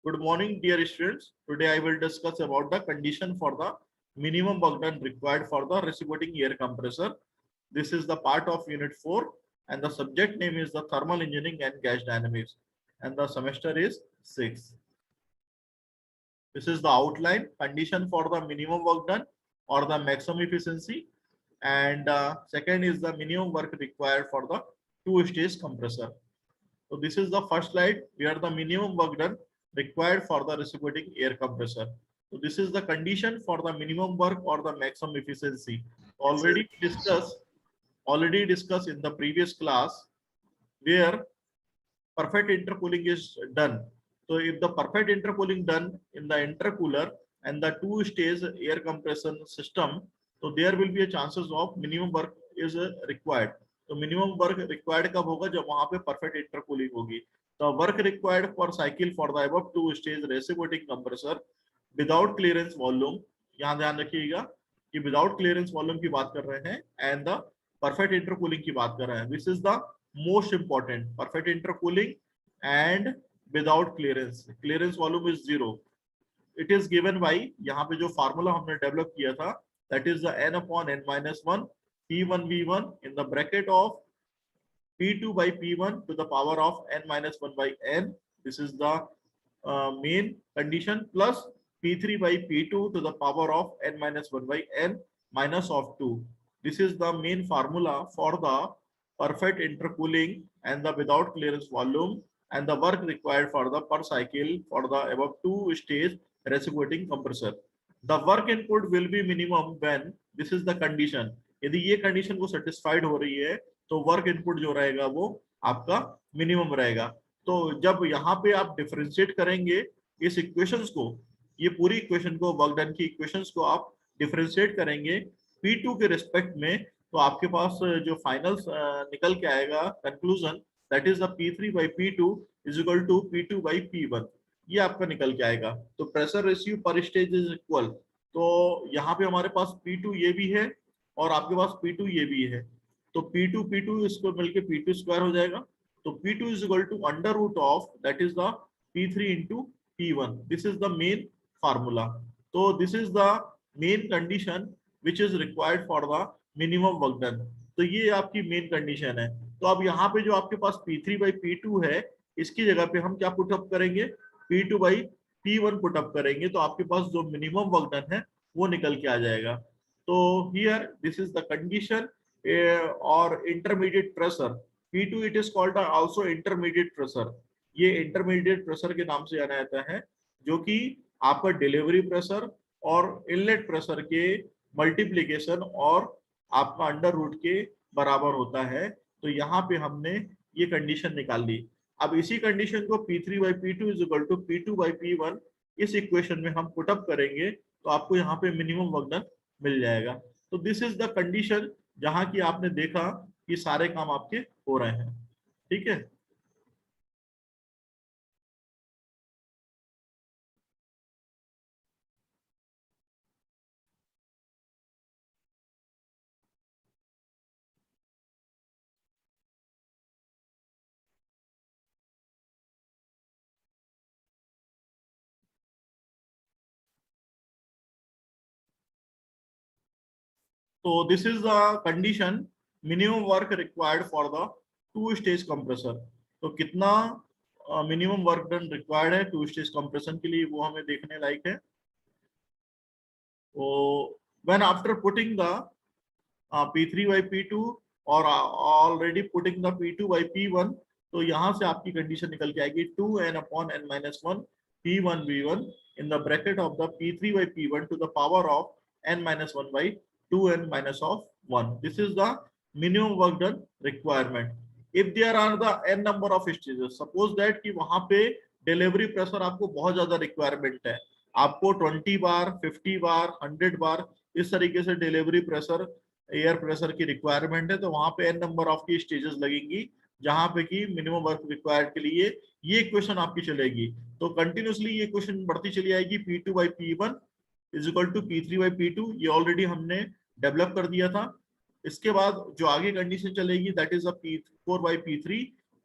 Good morning, dear students. Today I will discuss about the condition for the minimum work done required for the reciprocating air compressor. This is the part of Unit 4 and the subject name is the thermal engineering and gas dynamics and the semester is 6. This is the outline condition for the minimum work done or the maximum efficiency, and second is the minimum work required for the two-stage compressor. So this is the first slide where the minimum work done required for the reciprocating air compressor. So this is the condition for the minimum work or the maximum efficiency. Already discussed in the previous class where perfect intercooling is done. So if the perfect intercooling done in the intercooler and the two-stage air compression system, so there will be a chances of minimum work is required. तो minimum work required कब होगा? जब वहां पे perfect intercooling होगी. तो work required for cycle for the above two stage reciprocating compressor without clearance volume. यहाँ ध्यान रखिएगा कि विदाउट क्लियरेंस वॉल्यूम की बात कर रहे हैं एंड द परफेक्ट इंटरकूलिंग की बात कर रहे हैं. This is the most important, perfect intercooling and without clearance volume is 0. It is given by, यहाँ पे जो फार्मूला हमने डेवलप किया था, that is the n upon n minus 1 P1 V1 in the bracket of P2 by P1 to the power of n minus 1 by n. This is the main condition plus P3 by P2 to the power of n minus 1 by n minus of 2. This is the main formula for the perfect intercooling and the without clearance volume and the work required for the per cycle for the above two stage reciprocating compressor. The work input will be minimum when this is the condition. यदि ये condition को satisfied हो रही है तो work input जो रहेगा वो आपका मिनिमम रहेगा. तो जब यहाँ पे आप डिफरेंशिएट करेंगे इस इक्वेशंस को, ये पूरी इक्वेशन को, वर्क डन की इक्वेशंस को आप डिफरेंशिएट करेंगे P2 के रिस्पेक्ट में, तो आपके पास जो फाइनल निकल के आएगा conclusion, that is the P3 by P2 is equal to P2 by P1. ये आपका निकल के आएगा. तो प्रेशर रेशियो पर स्टेज इज इक्वल. तो यहाँ पे हमारे पास P2 ये भी है और आपके पास P2 ये भी है. तो P2 इसको मिलके P2 स्क्वायर हो जाएगा. तो P2 is equal to under root of that is the P3 into P1. This is the main formula. So this is the main condition which is required for the minimum work done. तो ये आपकी main condition है. तो अब यहाँ पे जो आपके पास P3 by P2 है, इसकी जगह पे हम क्या पुटअप करेंगे? P2 by P1 पुटअप करेंगे. तो आपके पास जो मिनिमम वर्क डन है वो निकल के आ जाएगा. तो here this is the condition और intermediate pressure P2 it is called also intermediate pressure. ये इंटरमीडिएट प्रेशर के नाम से जाना जाता है, जो कि आपका डिलीवरी प्रेशर और इनलेट प्रेशर के मल्टीप्लीकेशन और आपका अंडर रूट के बराबर होता है. तो यहाँ पे हमने ये कंडीशन निकाल ली. अब इसी कंडीशन को P3 by P2 is equal to P2 by P1 इस इक्वेशन में हम पुटअप करेंगे तो आपको यहाँ पे मिनिमम वर्क डन मिल जाएगा. तो दिस इज द कंडीशन जहाँ की आपने देखा कि सारे काम आपके हो रहे हैं. ठीक है. So this is the condition minimum work required for the two stage compressor. तो कितना मिनिमम वर्क डन रिक्वायर्ड है टू स्टेज कंप्रेशन के लिए, वो हमें देखने लायक है. तो when after putting the P3 by P2 और already putting the P2 by P1, तो यहाँ से आपकी कंडीशन निकल के आएगी 2n upon n minus 1 P1 V1 in the bracket of the P3 by P1 to the power of n minus 1 by 2n minus of 1. This is the minimum work done requirement. If there are the n number of stages, suppose that कि वहां पे delivery pressure आपको बहुत ज्यादा requirement है, आपको 20 बार 50 बार 100 बार इस तरीके से डिलीवरी प्रेशर एयर प्रेशर की रिक्वायरमेंट है, तो वहां पे n नंबर ऑफ की स्टेजेस लगेंगी जहां पे कि मिनिमम वर्क रिक्वायर्ड के लिए ये इक्वेशन आपकी चलेगी. तो कंटिन्यूसली ये इक्वेशन बढ़ती चली आएगी. P2 by P1 is equal to P3 by P2. ये ऑलरेडी हमने डेवलप कर दिया था. इसके बाद जो आगे कंडीशन चलेगी that is P4 by P3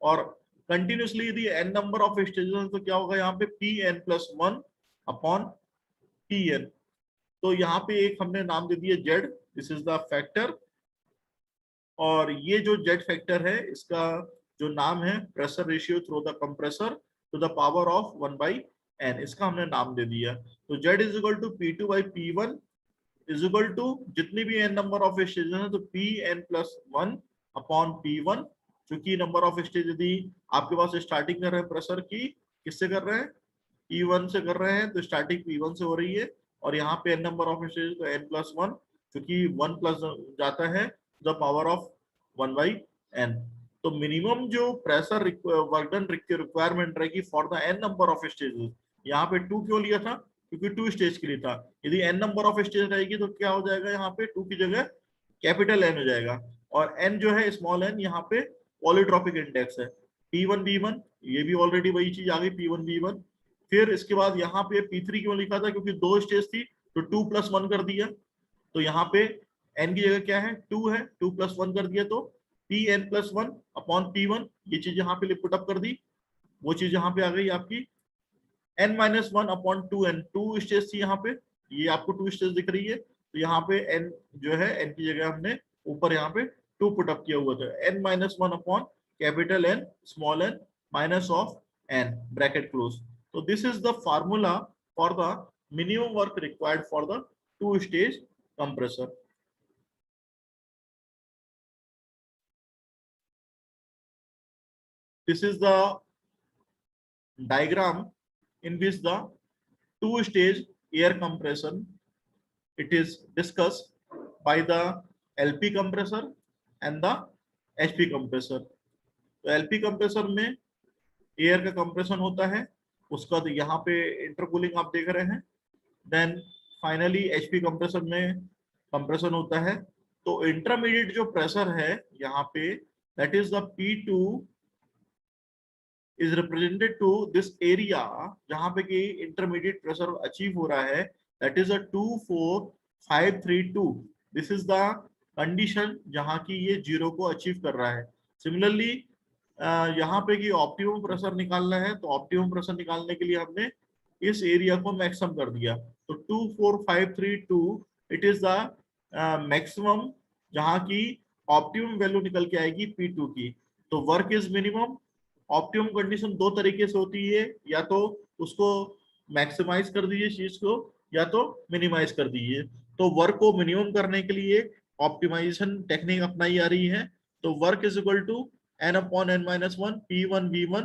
और कंटिन्यूसली यदि n नंबर ऑफ स्टेजेस तो क्या होगा यहाँ पे Pn+1 अपॉन Pn। तो यहाँ पे एक हमने नाम दे दिया Z, this is the factor, और ये जो Z फैक्टर है इसका जो नाम है pressure ratio through the compressor to the power of 1/n, इसका हमने नाम दे दिया। तो Z is equal to P2/P1 is equal to जितनी भी n नंबर ऑफ स्टेज है तो Pn+1 अपॉन P1, चूंकि नंबर ऑफ स्टेज यदि आपके पास स्टार्टिंग कर रहे हैं प्रेशर की किससे कर रहे हैं, P1 से कर रहे हैं, तो स्टार्टिंग P1 से हो रही है, और यहाँ पे n नंबर ऑफ स्टेज तो n+1, क्योंकि 1 प्लस जाता है द पावर ऑफ 1/n। तो मिनिमम जो प्रेशर वर्क डन रिक्वायरमेंट रहेगी for the n number of stages, यहाँ पे 2 क्यों लिया था, क्योंकि 2 स्टेज के लिए था। यदि n नंबर ऑफ स्टेज रहेगी तो क्या हो जाएगा, यहाँ पे 2 की जगह कैपिटल N हो जाएगा, और n जो है स्मॉल n, यहाँ पे पॉलीट्रॉपिक इंडेक्स है P1 B1, ये भी ऑलरेडी वही चीज आ गई P1 B1। फिर इसके बाद यहाँ पे P3 क्यों लिखा था, क्योंकि 2 स्टेज थी तो 2+1 कर दिया, तो यहाँ पे n की जगह क्या है 2 है, 2+1 कर दिया तो Pn+1 अपॉन P1, ये चीज यहाँ पे पुट अप कर दी, वो चीज यहाँ पे आ गई आपकी n-1 अपॉन 2n, 2 स्टेज थी यहाँ पे, ये आपको 2 स्टेज दिख रही है, तो यहाँ पे n जो है n की जगह हमने ऊपर यहाँ पे 2 पुट अप किया हुआ था, n-1 upon capital N small n minus of n bracket close. तो this is the formula for the minimum work required for the 2 stage compressor. This is the diagram in which the 2-stage air compression it is discussed by the LP compressor and the HP compressor। तो LP compressor में air का compression होता है, उसका तो यहाँ पे intercooling आप देख रहे हैं। देन फाइनली HP कंप्रेसर में कंप्रेशन होता है। तो इंटरमीडिएट जो प्रेशर है यहाँ पे, that is the P2 is represented to this area जहां पे कि इंटरमीडिएट प्रेशर अचीव हो रहा है, that is a 24532। This is the condition जहां की ये 0 को अचीव कर रहा है। सिमिलरली यहाँ पे कि ऑप्टिमम प्रेशर निकालना है, तो ऑप्टिमम प्रेशर निकालने के लिए हमने इस एरिया को मैक्सिमम कर दिया, तो 24532 इट इज द मैक्सिमम जहां की ऑप्टिमम वैल्यू निकल के आएगी P2 की। तो work is minimum, optimum condition दो तरीके से होती है, या तो उसको मैक्सिमाइज कर दीजिए चीज को, या तो मिनिमाइज कर दीजिए। तो वर्क को मिनिमम करने के लिए ऑप्टिमाइजेशन टेक्निक अपनाई जा रही है। तो work is equal to n/n-1 P1V1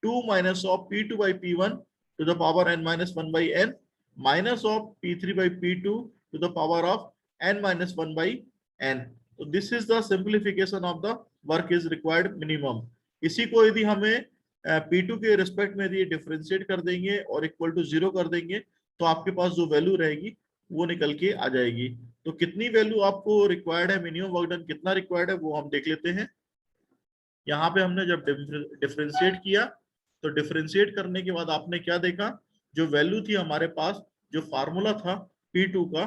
2 minus of P2/P1 to the power n-1/n minus of P3/P2 to the power of n-1/n। तो this is the simplification of the work is required minimum. इसी को यदि हमें P2 के respect में यदि differentiate कर देंगे और इक्वल टू 0 कर देंगे, तो आपके पास जो वैल्यू रहेगी वो निकल के आ जाएगी। तो कितनी वैल्यू आपको रिक्वायर्ड है, मिनिमम वर्क डन कितना रिक्वायर्ड है, वो हम देख लेते हैं। यहाँ पे हमने जब डिफरेंशिएट किया, तो डिफरेंशिएट करने के बाद आपने क्या देखा, जो वैल्यू थी हमारे पास, जो फार्मूला था P2 का,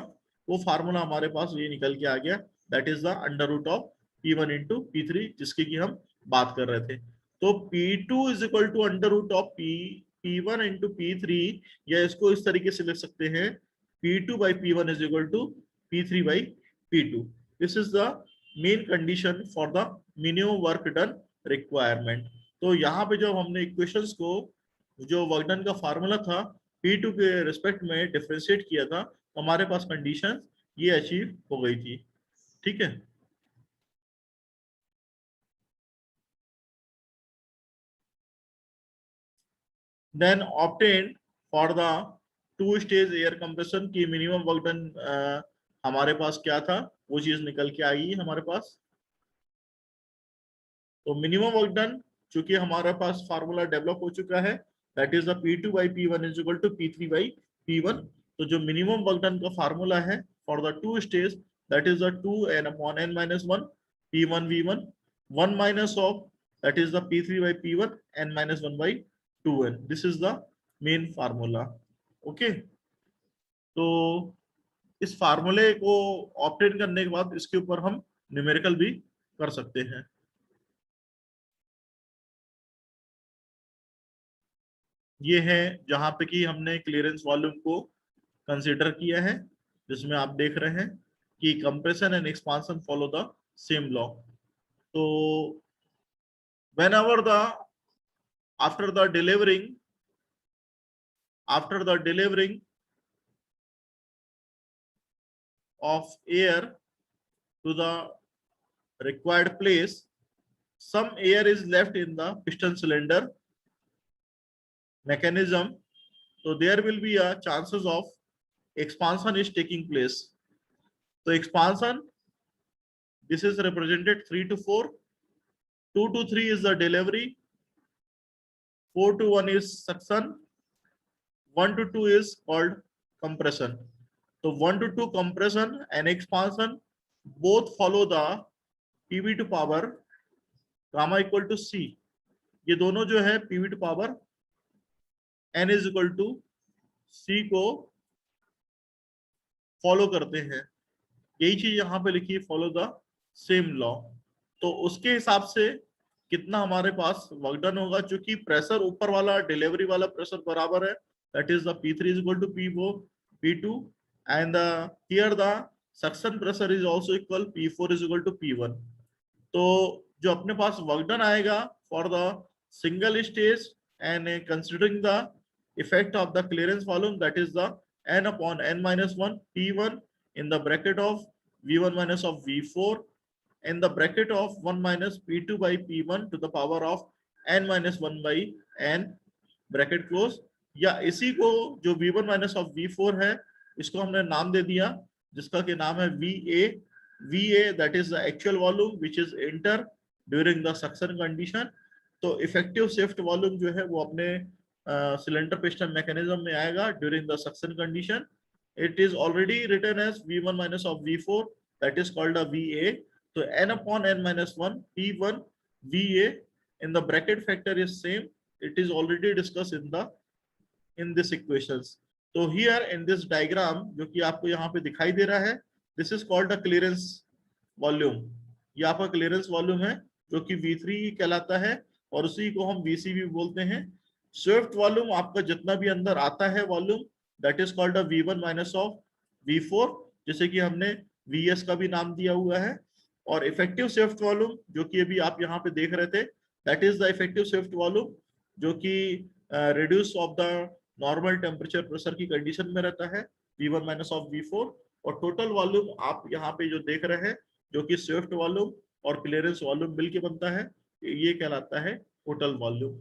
वो फार्मूला हमारे पास ये निकल के आ गया, that is the under root of P1 into P3, जिसकी की हम बात कर रहे थे। तो P2 is equal to under root of P1 into P3, या इसको इस तरीके से लिख सकते हैं P2/P1 is equal to P3/P2। This is the main condition for the minimum work done requirement. तो यहाँ पे जब हमने इक्वेशंस को, जो वर्क डन का फार्मूला था P2 के रिस्पेक्ट में डिफरेंशिएट किया था, तो हमारे पास कंडीशन ये अचीव हो गई थी। ठीक है, then obtained for the 2-stage air compression की मिनिमम वर्क डन हमारे पास क्या था, वो चीज निकल के आई हमारे पास। तो मिनिमम वर्क डन चूंकि हमारे पास फार्मूला डेवलप हो चुका है, that is the P2/P1 is equal to P3/P1। तो जो मिनिमम वर्क डन का फार्मूला है for the 2 stage, that is the 2n/n-1 P1V1 1 minus of that is the P3/P1 n-1/2n। This is the main formula. Okay, तो इस फार्मूले को obtain करने के बाद इसके ऊपर हम न्यूमेरिकल भी कर सकते हैं। ये है जहां पे कि हमने क्लियरेंस वॉल्यूम को कंसीडर किया है, जिसमें आप देख रहे हैं कि compression and expansion follow the same law. तो whenever the after the delivering of air to the required place, some air is left in the piston cylinder mechanism, so there will be a chances of expansion is taking place. So expansion, this is represented 3 to 4, 2 to 3 is the delivery, 4 to 1 is suction, 1 to 2 is called compression. So 1 to 2 compression and expansion both follow the PV to power gamma equal to C. ये दोनों जो है PV to power N is equal to C को follow करते हैं। यही चीज यहाँ पे लिखी है, फॉलो द सेम लॉ। तो उसके हिसाब से कितना हमारे पास वर्क डन होगा, चूंकि प्रेशर ऊपर वाला डिलीवरी वाला प्रेशर बराबर है, that is the P3 is equal to P2 and here the suction pressure is also equal, P4 is equal to P1। तो जो अपने पास वर्क डन आएगा for the single stage and considering the effect of the clearance volume, that is the n upon n minus 1 P1 in the bracket of V1 minus of V4 in the bracket of 1 minus P2 by P1 to the power of n minus 1 by n bracket close। या इसी को जो V1 minus of V4 है, इसको हमने नाम दे दिया जिसका के नाम है VA that is the actual volume which is enter during the suction condition। तो इफेक्टिव शिफ्ट वॉल्यूम जो है वो अपने सिलेंडर पिस्टन मैकेनिज्म में आएगा during the suction condition. It is already written as V1 minus of V4 that is called a VA। तो n upon n minus 1 P1 VA in the bracket factor is same, it is already discussed in this equations। तो here in this diagram जो कि आपको यहाँ पे दिखाई दे रहा है, this is called a clearance volume। ये आपका क्लियरेंस वॉल्यूम है जो कि V3 कहलाता है और उसी को हम VC भी बोलते हैं। स्विफ्ट वॉल्यूम आपका जितना भी अंदर आता है volume, that is called a V1 minus of V4, जैसे कि हमने VS का भी नाम दिया हुआ है। और इफेक्टिव स्विफ्ट वॉल्यूम जो कि अभी आप यहाँ पे देख रहे थे, that is the effective Swift volume जो कि reduce of the normal temperature pressure की कंडीशन में रहता है, V1 माइनस ऑफ V4। और टोटल वॉल्यूम आप यहाँ पे जो देख रहे हैं जो कि स्विफ्ट वॉल्यूम और क्लियरेंस वॉल्यूम मिल के बनता है, ये कहलाता है total volume.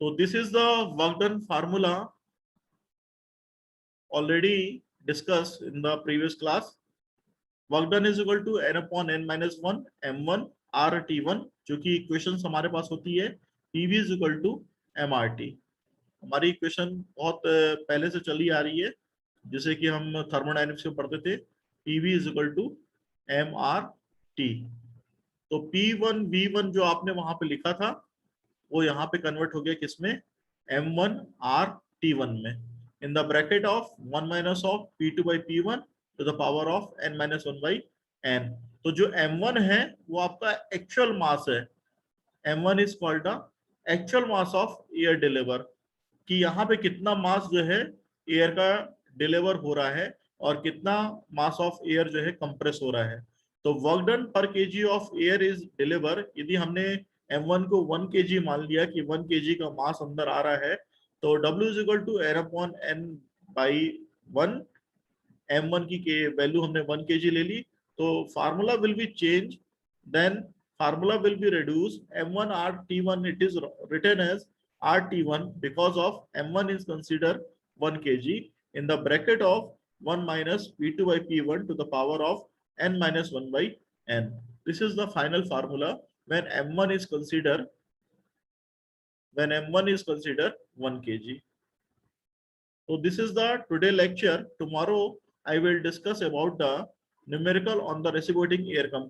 So this is the work done formula already discussed in the previous class। Work done is equal to n upon n minus 1 m1 RT1, जो कि इक्वेशन हमारे पास होती है PV is equal to MRT। हमारी equation बहुत पहले से चली आ रही है, जिसे कि हम थर्मोडायनेमिक्स में पढ़ते थे, PV is equal to MRT। तो P1 V1 जो आपने वहां पे लिखा था वो यहाँ पे कन्वर्ट हो गया किसमें, M1 RT1 में, in the bracket of 1 minus of P2 by P1 to the power of n minus 1 by n। तो जो M1 है वो आपका एक्चुअल मास है, M1 is called the actual mass of air deliver, कि यहाँ पे कितना मास जो है एयर का डिलीवर हो रहा है और कितना मास ऑफ एयर जो है कंप्रेस हो रहा है। तो वर्क डन पर KG of air is deliver, यदि हमने M1 को 1 kg मान लिया कि 1 kg का मास अंदर आ रहा है, तो W is equal to n upon n by 1। M1 की वैल्यू हमने 1 kg ले ली, तो formula will be change, then formula will be reduced, M1 RT1 it is written as RT1 because of M1 is considered 1 kg in the bracket of 1 minus P2 by P1 to the power of n minus 1 by n। This is the final formula when M1 is considered 1 kg। So this is the today lecture। Tomorrow I will discuss about the numerical on the reciprocating air compressor।